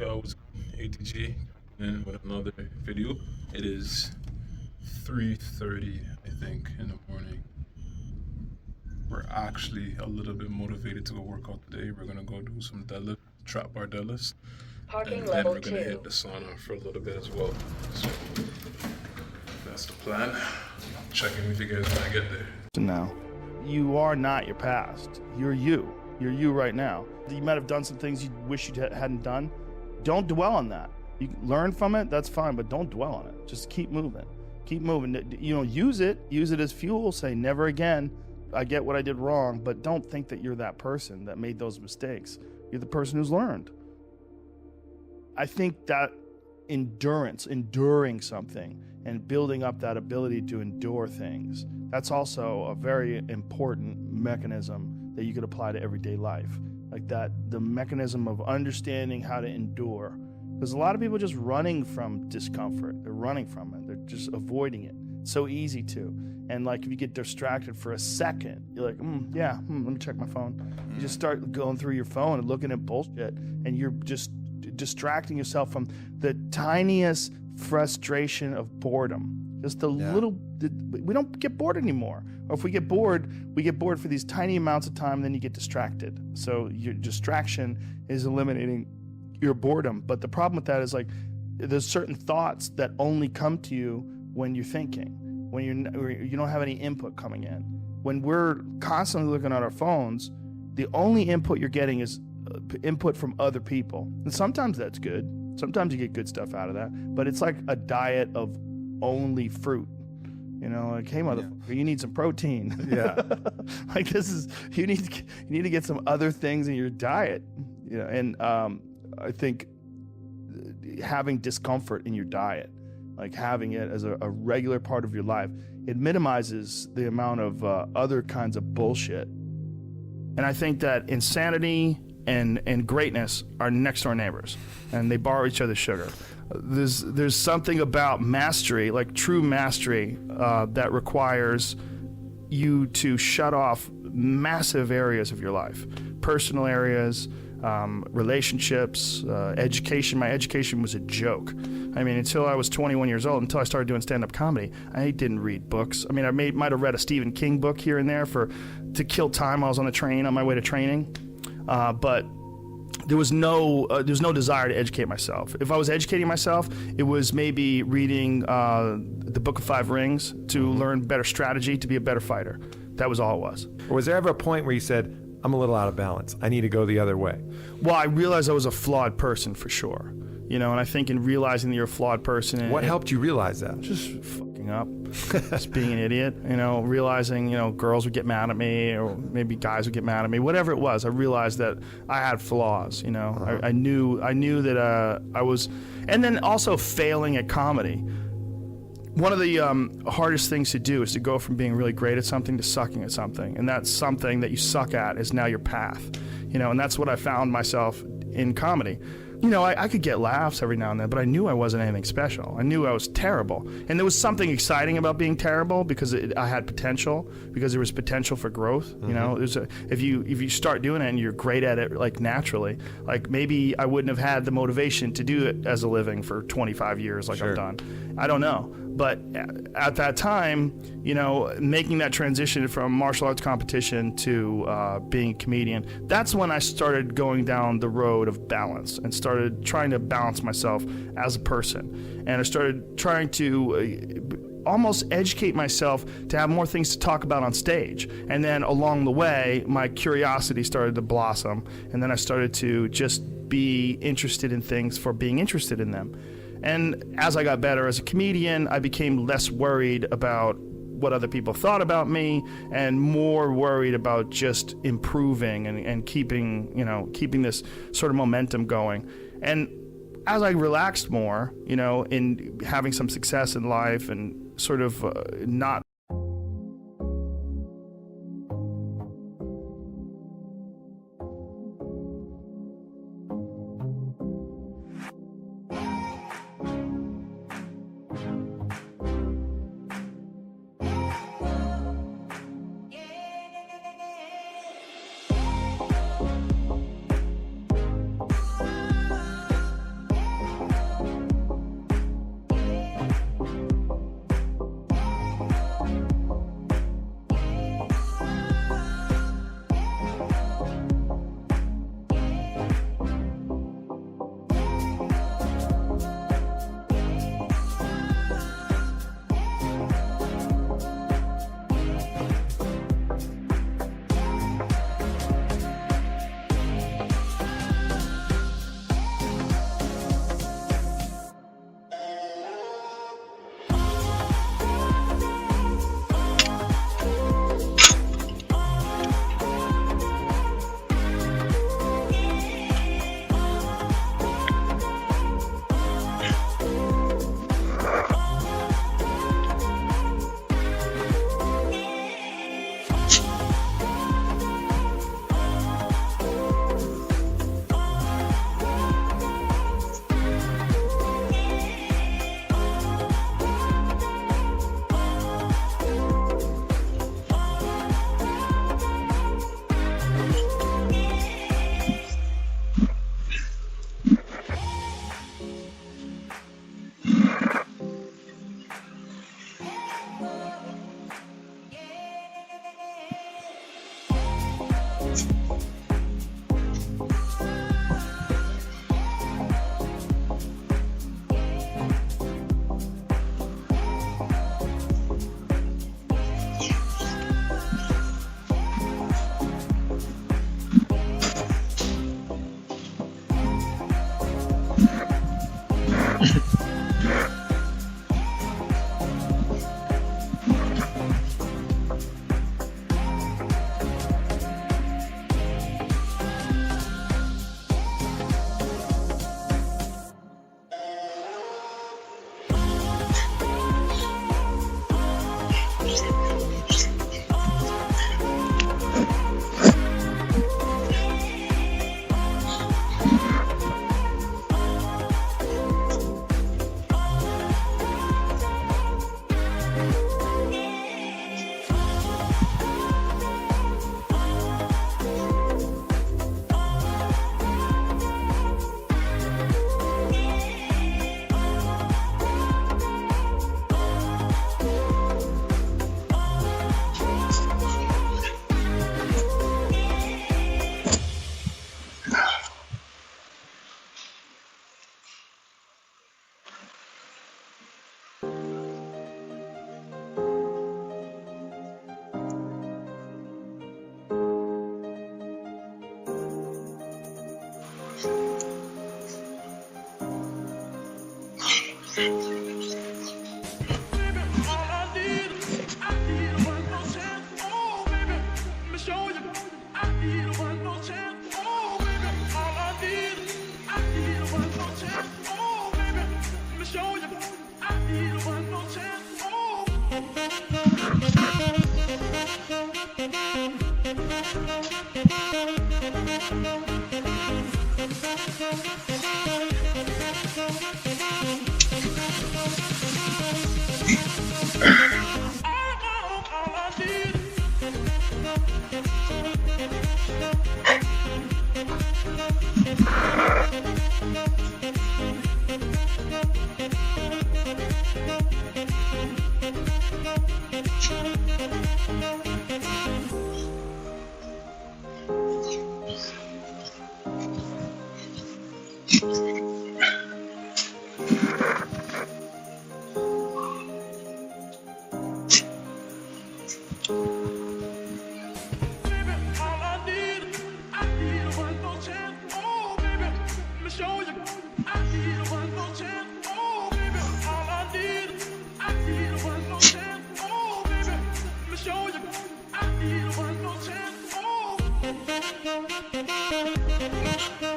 Yo, it's ATG in with another video. It is 3:30, I think, in the morning. We're actually a little bit motivated to go work out today. We're gonna go do some deadlift, trap bar deadlifts, Parking and then level we're gonna 2. hit the sauna for a little bit as well. So that's the plan. Check in with you guys when I get there. Now, you are not your past. You're you. You're you right now. You might have done some things you wish you hadn't done. Don't dwell on that. You can learn from it, that's fine, but don't dwell on it. Just keep moving. Keep moving. You know, use it as fuel. Say, never again. I get what I did wrong, but don't think that you're that person that made those mistakes. You're the person who's learned. I think that endurance, enduring something, and building up that ability to endure things, that's also a very important mechanism that you could apply to everyday life. Like that, the mechanism of understanding how to endure. Because a lot of people are just running from discomfort. They're running from it. They're just avoiding it. It's so easy to. And like if you get distracted for a second, you're like, let me check my phone. You just start going through your phone and looking at bullshit, and you're just distracting yourself from the tiniest frustration of boredom. Just the little, we don't get bored anymore. Or if we get bored for these tiny amounts of time, then you get distracted. So your distraction is eliminating your boredom. But the problem with that is like, there's certain thoughts that only come to you when you're thinking, when you don't have any input coming in. When we're constantly looking at our phones, the only input you're getting is input from other people. And sometimes that's good. Sometimes you get good stuff out of that. But it's like a diet of only fruit. You know, like, hey, motherfucker, you need some protein. Yeah. Like you need to get some other things in your diet. You know, and I think having discomfort in your diet, like having it as a regular part of your life, it minimizes the amount of other kinds of bullshit. And I think that insanity and greatness are next door neighbors, and they borrow each other's sugar. There's something about mastery, like true mastery, that requires you to shut off massive areas of your life, personal areas, relationships, education. My education was a joke. I mean, until I was 21 years old, until I started doing stand-up comedy, I didn't read books. I mean, I might have read a Stephen King book here and there to kill time while I was on the train on my way to training, but there was no desire to educate myself. If I was educating myself, it was maybe reading the Book of Five Rings to learn better strategy, to be a better fighter. That was all it was. Or was there ever a point where you said, I'm a little out of balance, I need to go the other way? Well, I realized I was a flawed person for sure. You know, and I think in realizing that you're a flawed person... What helped you realize that? Just fucking up. Just being an idiot. You know, realizing, girls would get mad at me, or maybe guys would get mad at me. Whatever it was, I realized that I had flaws, you know. Uh-huh. I knew that I was... And then also failing at comedy. One of the hardest things to do is to go from being really great at something to sucking at something. And that something that you suck at is now your path. You know, and that's what I found myself in comedy. You know, I could get laughs every now and then, but I knew I wasn't anything special. I knew I was terrible. And there was something exciting about being terrible because I had potential, because there was potential for growth. You know, if you start doing it and you're great at it, like naturally, like maybe I wouldn't have had the motivation to do it as a living for 25 years like I've done. I don't know. But at that time, you know, making that transition from martial arts competition to being a comedian, that's when I started going down the road of balance and started trying to balance myself as a person. And I started trying to almost educate myself to have more things to talk about on stage. And then along the way, my curiosity started to blossom. And then I started to just be interested in things for being interested in them. And as I got better as a comedian, I became less worried about what other people thought about me and more worried about just improving and keeping this sort of momentum going. And as I relaxed more, you know, in having some success in life and sort of not I need one more chance. Oh, baby.